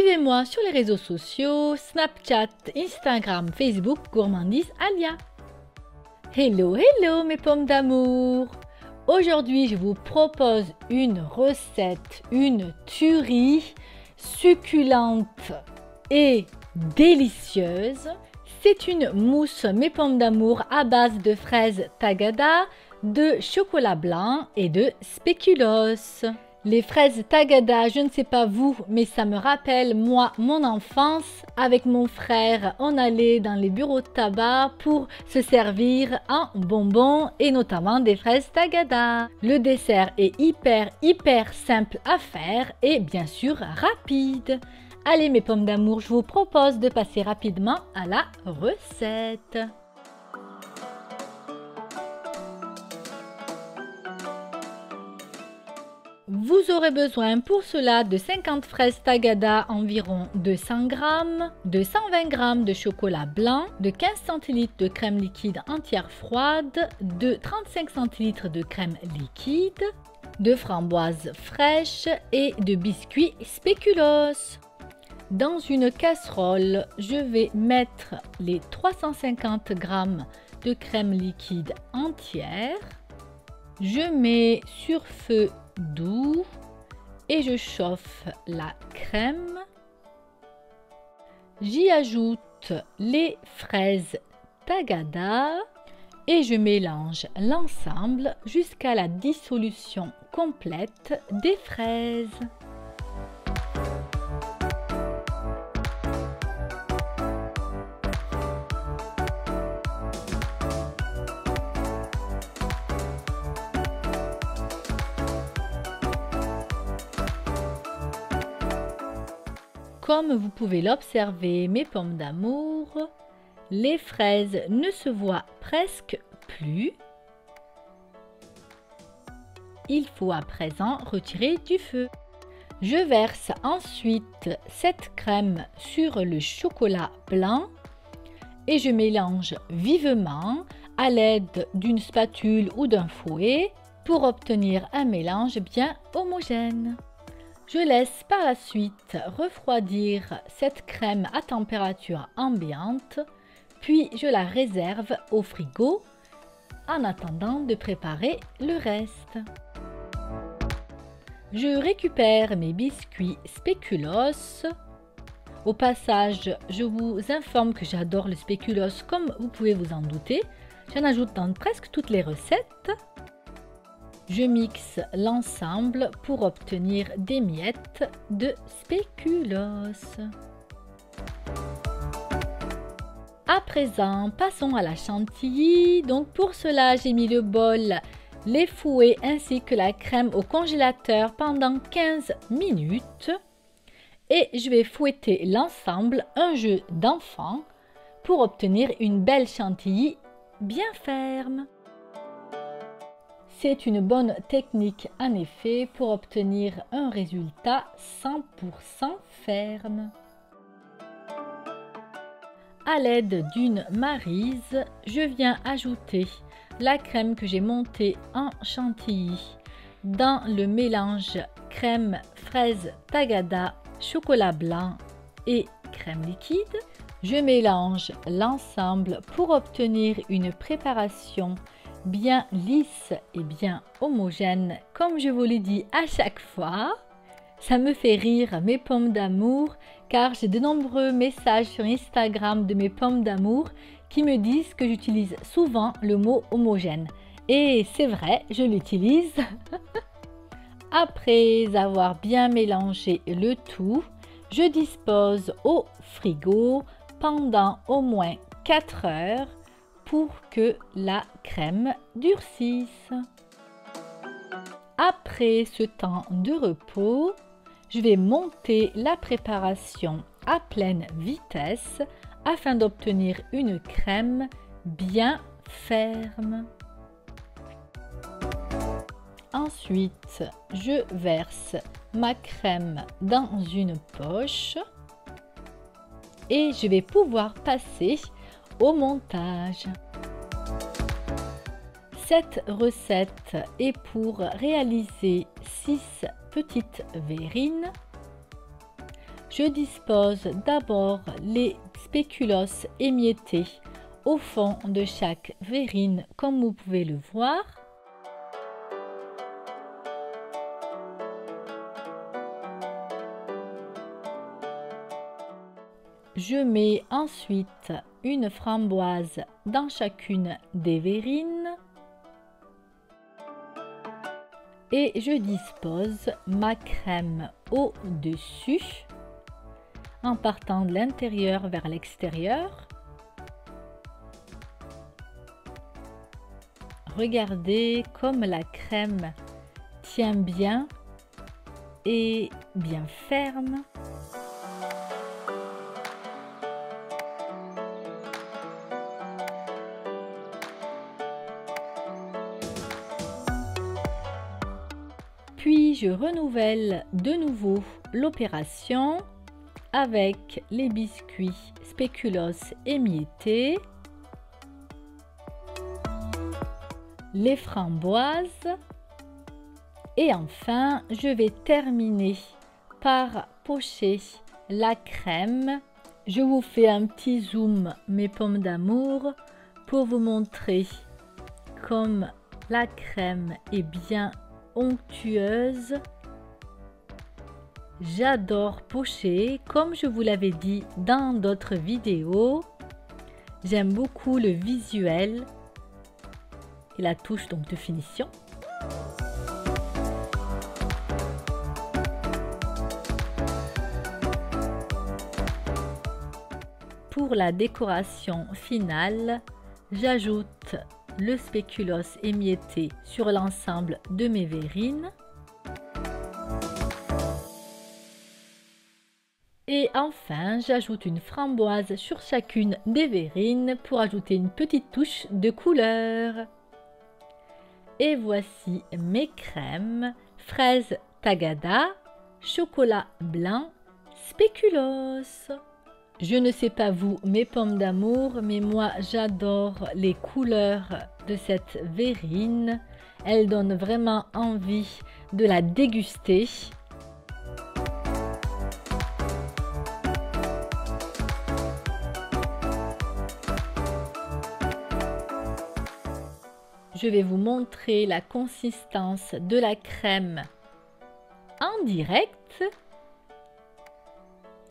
Suivez-moi sur les réseaux sociaux, Snapchat, Instagram, Facebook, Gourmandise Alia. Hello, hello mes pommes d'amour! Aujourd'hui, je vous propose une recette, une tuerie succulente et délicieuse. C'est une mousse mes pommes d'amour à base de fraises Tagada, de chocolat blanc et de spéculoos. Les fraises Tagada, je ne sais pas vous, mais ça me rappelle moi mon enfance. Avec mon frère, on allait dans les bureaux de tabac pour se servir un bonbon et notamment des fraises Tagada. Le dessert est hyper simple à faire et bien sûr rapide. Allez mes pommes d'amour, je vous propose de passer rapidement à la recette. Vous aurez besoin pour cela de 50 fraises Tagada, environ 200 g, de 120 g de chocolat blanc, de 15 cl de crème liquide entière froide, de 35 cl de crème liquide, de framboises fraîches et de biscuits spéculoos. Dans une casserole, je vais mettre les 350 g de crème liquide entière. Je mets sur feu doux et je chauffe la crème. J'y ajoute les fraises Tagada et je mélange l'ensemble jusqu'à la dissolution complète des fraises. Comme vous pouvez l'observer, mes pommes d'amour, les fraises ne se voient presque plus. Il faut à présent retirer du feu. Je verse ensuite cette crème sur le chocolat blanc et je mélange vivement à l'aide d'une spatule ou d'un fouet pour obtenir un mélange bien homogène. Je laisse par la suite refroidir cette crème à température ambiante, puis je la réserve au frigo en attendant de préparer le reste. Je récupère mes biscuits spéculoos. Au passage, je vous informe que j'adore le spéculoos comme vous pouvez vous en douter. J'en ajoute dans presque toutes les recettes. Je mixe l'ensemble pour obtenir des miettes de spéculoos. À présent, passons à la chantilly. Donc pour cela, j'ai mis le bol, les fouets ainsi que la crème au congélateur pendant 15 minutes. Et je vais fouetter l'ensemble, un jeu d'enfant, pour obtenir une belle chantilly bien ferme. C'est une bonne technique en effet pour obtenir un résultat 100% ferme. À l'aide d'une maryse, je viens ajouter la crème que j'ai montée en chantilly dans le mélange crème fraise Tagada, chocolat blanc et crème liquide. Je mélange l'ensemble pour obtenir une préparation bien lisse et bien homogène, comme je vous l'ai dit à chaque fois. Ça me fait rire mes pommes d'amour car j'ai de nombreux messages sur Instagram de mes pommes d'amour qui me disent que j'utilise souvent le mot homogène. Et c'est vrai, je l'utilise. Après avoir bien mélangé le tout, je dispose au frigo pendant au moins 4 heures pour que la crème durcisse. Après ce temps de repos, je vais monter la préparation à pleine vitesse afin d'obtenir une crème bien ferme. Ensuite, je verse ma crème dans une poche et je vais pouvoir passer au montage. Cette recette est pour réaliser 6 petites verrines. Je dispose d'abord les spéculoos émiettés au fond de chaque verrine, comme vous pouvez le voir. Je mets ensuite une framboise dans chacune des verrines et je dispose ma crème au-dessus en partant de l'intérieur vers l'extérieur. Regardez comme la crème tient bien et bien ferme. Puis je renouvelle de nouveau l'opération avec les biscuits spéculoos émiettés, les framboises et enfin je vais terminer par pocher la crème. Je vous fais un petit zoom mes pommes d'amour pour vous montrer comme la crème est bien onctueuse. J'adore pocher, comme je vous l'avais dit dans d'autres vidéos. J'aime beaucoup le visuel et la touche donc de finition. Pour la décoration finale, j'ajoute le spéculoos émietté sur l'ensemble de mes verrines. Et enfin, j'ajoute une framboise sur chacune des verrines pour ajouter une petite touche de couleur. Et voici mes crèmes fraise tagada, chocolat blanc, spéculoos. Je ne sais pas vous, mes pommes d'amour, mais moi j'adore les couleurs de cette verrine. Elle donne vraiment envie de la déguster. Je vais vous montrer la consistance de la crème en direct.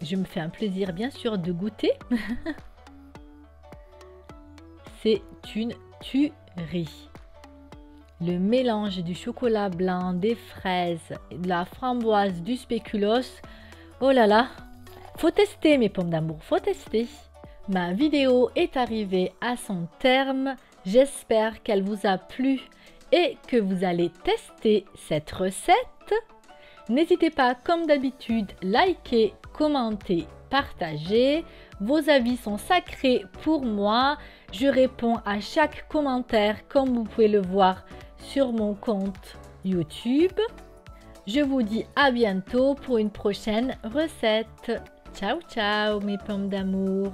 Je me fais un plaisir bien sûr de goûter. C'est une tuerie. Le mélange du chocolat blanc, des fraises, de la framboise, du spéculoos. Oh là là, faut tester mes pommes d'amour, faut tester. Ma vidéo est arrivée à son terme. J'espère qu'elle vous a plu et que vous allez tester cette recette. N'hésitez pas, comme d'habitude, liker, commenter, partager. Vos avis sont sacrés pour moi. Je réponds à chaque commentaire, comme vous pouvez le voir sur mon compte YouTube. Je vous dis à bientôt pour une prochaine recette. Ciao, ciao mes pommes d'amour.